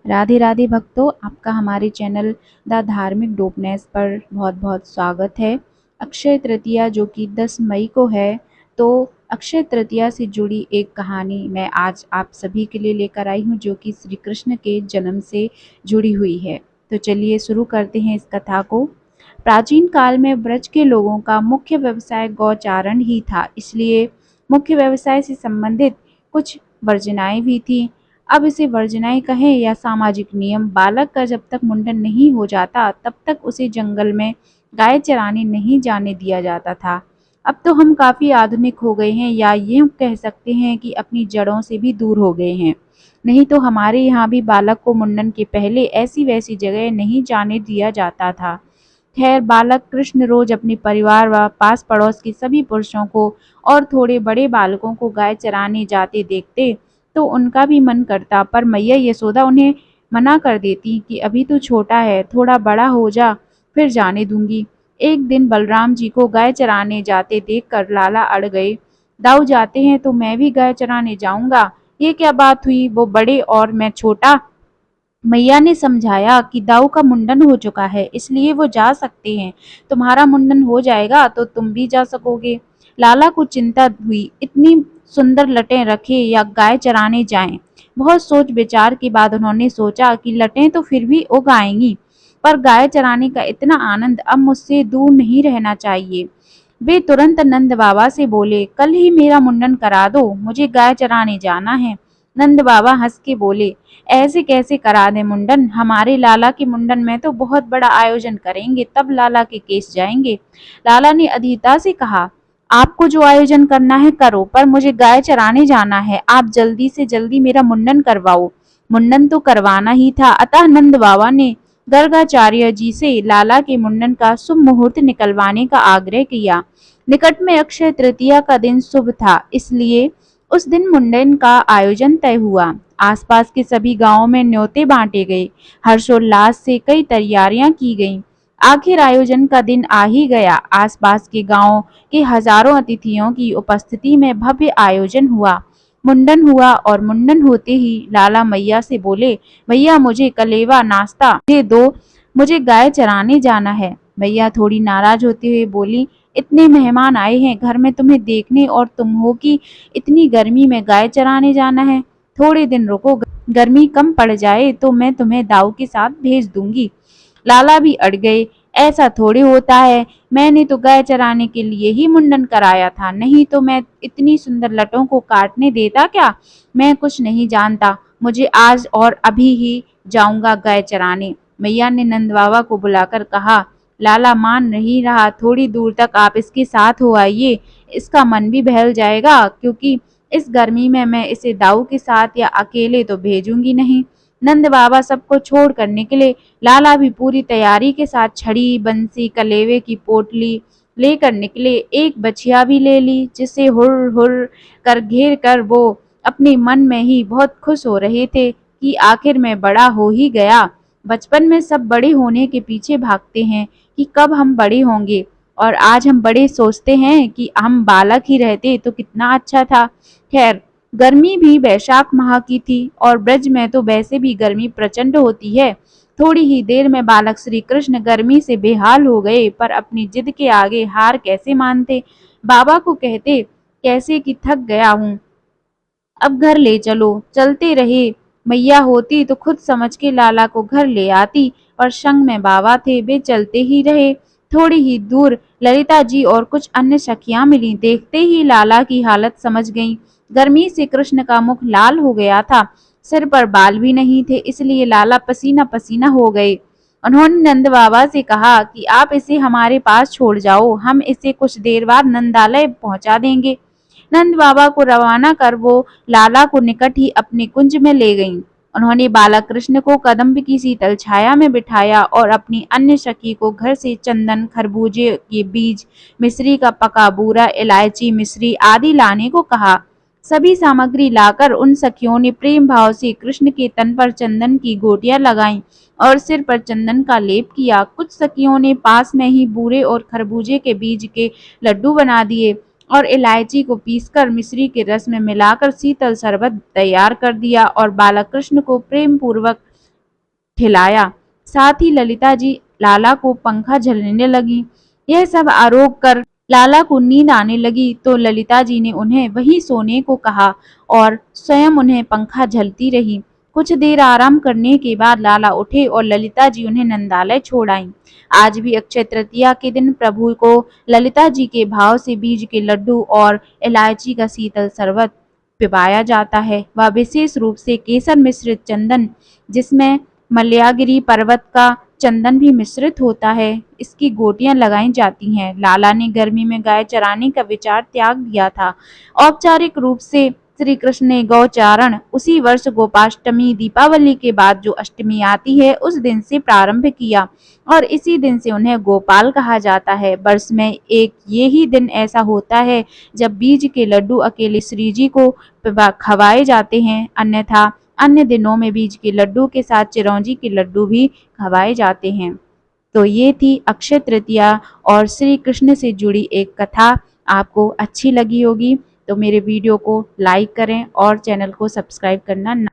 राधे राधे भक्तों, आपका हमारे चैनल द धार्मिक डोपनेस पर बहुत बहुत स्वागत है। अक्षय तृतीया जो कि 10 मई को है, तो अक्षय तृतीया से जुड़ी एक कहानी मैं आज आप सभी के लिए लेकर आई हूँ, जो कि श्री कृष्ण के जन्म से जुड़ी हुई है। तो चलिए शुरू करते हैं इस कथा को। प्राचीन काल में ब्रज के लोगों का मुख्य व्यवसाय गौचारण ही था, इसलिए मुख्य व्यवसाय से संबंधित कुछ वर्जनाएं भी थी। अब इसे वर्जनाएं कहें या सामाजिक नियम, बालक का जब तक मुंडन नहीं हो जाता तब तक उसे जंगल में गाय चराने नहीं जाने दिया जाता था। अब तो हम काफी आधुनिक हो गए हैं, या यूं कह सकते हैं कि अपनी जड़ों से भी दूर हो गए हैं। नहीं तो हमारे यहाँ भी बालक को मुंडन के पहले ऐसी वैसी जगह नहीं जाने दिया जाता था। खैर, बालक कृष्ण रोज अपने परिवार व पास पड़ोस के सभी पुरुषों को और थोड़े बड़े बालकों को गाय चराने जाते देखते तो उनका भी मन करता, पर मैया यशोदा उन्हें मना कर देती कि अभी तो छोटा है, थोड़ा बड़ा हो जा फिर जाने दूंगी। एक दिन बलराम जी को गाय चराने जाते देखकर लाला अड़ गए। दाऊ जाते हैं तो मैं भी गाय चराने जाऊंगा, ये क्या बात हुई, वो बड़े और मैं छोटा। मैया ने समझाया कि दाऊ का मुंडन हो चुका है, इसलिए वो जा सकते हैं। तुम्हारा मुंडन हो जाएगा तो तुम भी जा सकोगे। लाला को चिंता हुई, इतनी सुंदर लटें रखे या गाय चराने जाएं। बहुत सोच विचार के बाद उन्होंने सोचा कि लटें तो फिर भी उग आएंगी, पर गाय चराने का इतना आनंद अब मुझसे दूर नहीं रहना चाहिए। वे तुरंत नंद बाबा से बोले, कल ही मेरा मुंडन करा दो, मुझे गाय चराने जाना है। नंद बाबा हंस के बोले, ऐसे कैसे करा दे मुंडन, हमारे लाला के मुंडन में तो बहुत बड़ा आयोजन करेंगे, तब लाला के केस जाएंगे। लाला ने अधीरता से कहा, आपको जो आयोजन करना है करो, पर मुझे गाय चराने जाना है, आप जल्दी से जल्दी मेरा मुंडन करवाओ। मुंडन तो करवाना ही था, अतः नंद बाबा ने गर्गाचार्य जी से लाला के मुंडन का शुभ मुहूर्त निकलवाने का आग्रह किया। निकट में अक्षय तृतीया का दिन शुभ था, इसलिए उस दिन मुंडन का आयोजन तय हुआ। आसपास के सभी गांवों में न्योते बांटे गए, हर्षोल्लास से कई तैयारियां की गईं। आखिर आयोजन का दिन आ ही गया। आसपास के गांवों के हजारों अतिथियों की उपस्थिति में भव्य आयोजन हुआ। मुंडन हुआ और मुंडन होते ही लाला मैया से बोले, भैया मुझे कलेवा नाश्ता दे दो, मुझे गाय चराने जाना है। मैया थोड़ी नाराज होते हुए बोली, इतने मेहमान आए हैं घर में तुम्हें देखने, और तुम हो कि इतनी गर्मी में गाय चराने जाना है। थोड़े दिन रुको, गर्मी कम पड़ जाए तो मैं तुम्हें दाऊ के साथ भेज दूंगी। लाला भी अड़ गए, ऐसा थोड़ी होता है, मैंने तो गाय चराने के लिए ही मुंडन कराया था, नहीं तो मैं इतनी सुंदर लटों को काटने देता क्या। मैं कुछ नहीं जानता, मुझे आज और अभी ही जाऊंगा गाय चराने। मैया ने नंद बाबा को बुलाकर कहा, लाला मान नहीं रहा, थोड़ी दूर तक आप इसके साथ हो आइए, इसका मन भी बहल जाएगा, क्योंकि इस गर्मी में मैं इसे दाऊ के साथ या अकेले तो भेजूंगी नहीं। नंद बाबा सबको छोड़कर निकले। लाला भी पूरी तैयारी के साथ छड़ी, बंसी, कलेवे की पोटली लेकर निकले। एक बछिया भी ले ली, जिसे हुर हुर कर घेर कर वो अपने मन में ही बहुत खुश हो रहे थे कि आखिर में बड़ा हो ही गया। बचपन में सब बड़े होने के पीछे भागते हैं कि कब हम बड़े होंगे, और आज हम बड़े सोचते हैं कि हम बालक ही रहते तो कितना अच्छा था। खैर, गर्मी भी वैशाख माह की थी, और ब्रज में तो वैसे भी गर्मी प्रचंड होती है। थोड़ी ही देर में बालक श्री कृष्ण गर्मी से बेहाल हो गए, पर अपनी जिद के आगे हार कैसे मानते। बाबा को कहते कैसे कि थक गया हूँ, अब घर ले चलो। चलते रहे। मैया होती तो खुद समझ के लाला को घर ले आती, और संग में बाबा थे, वे चलते ही रहे। थोड़ी ही दूर ललिता जी और कुछ अन्य सखियां मिली। देखते ही लाला की हालत समझ गईं। गर्मी से कृष्ण का मुख लाल हो गया था, सिर पर बाल भी नहीं थे, इसलिए लाला पसीना पसीना हो गए। उन्होंने नंद बाबा से कहा कि आप इसे हमारे पास छोड़ जाओ, हम इसे कुछ देर बाद नंदालय पहुंचा देंगे। नंद बाबा को रवाना कर वो लाला को निकट ही अपने कुंज में ले गईं। उन्होंने बालक कृष्ण को कदम्ब की शीतल छाया में बिठाया और अपनी अन्य सखी को घर से चंदन, खरबूजे के बीज, मिश्री का पका बूरा, इलायची, मिश्री आदि लाने को कहा। सभी सामग्री लाकर उन सखियों ने प्रेम भाव से कृष्ण के तन पर चंदन की गोटियां लगाईं और सिर पर चंदन का लेप किया। कुछ सखियों ने पास में ही बूरे और खरबूजे के बीज के लड्डू बना दिए और इलायची को पीसकर मिश्री के रस में मिलाकर शीतल शरबत तैयार कर दिया और बालक कृष्ण को प्रेम पूर्वक खिलाया। साथ ही ललिता जी लाला को पंखा झलने लगी। यह सब आरोप कर लाला को नींद आने लगी तो ललिता जी ने उन्हें वहीं सोने को कहा और स्वयं उन्हें पंखा झलती रही। कुछ देर आराम करने के बाद लाला उठे और ललिता जी उन्हें नंदालय छोड़ आईं। आज भी अक्षय तृतीया के दिन प्रभु को ललिता जी के भाव से बीज के लड्डू और इलायची का शीतल शरबत पिवाया जाता है। वह विशेष रूप से केसर मिश्रित चंदन, जिसमें मलयागिरी पर्वत का चंदन भी मिश्रित होता है, इसकी गोटियां लगाई जाती हैं। लाला ने गर्मी में गाय चराने का विचार त्याग दिया था। औपचारिक रूप से श्री कृष्ण ने गौचारण उसी वर्ष गोपाष्टमी दीपावली के बाद जो अष्टमी आती है उस दिन से प्रारंभ किया और इसी दिन से उन्हें गोपाल कहा जाता है। वर्ष में एक यही दिन ऐसा होता है जब बीज के लड्डू अकेले श्री जी को खवाए जाते हैं, अन्यथा अन्य दिनों में बीज के लड्डू के साथ चिरौंजी के लड्डू भी खवाए जाते हैं। तो ये थी अक्षय तृतीया और श्री कृष्ण से जुड़ी एक कथा। आपको अच्छी लगी होगी तो मेरे वीडियो को लाइक करें और चैनल को सब्सक्राइब करना ना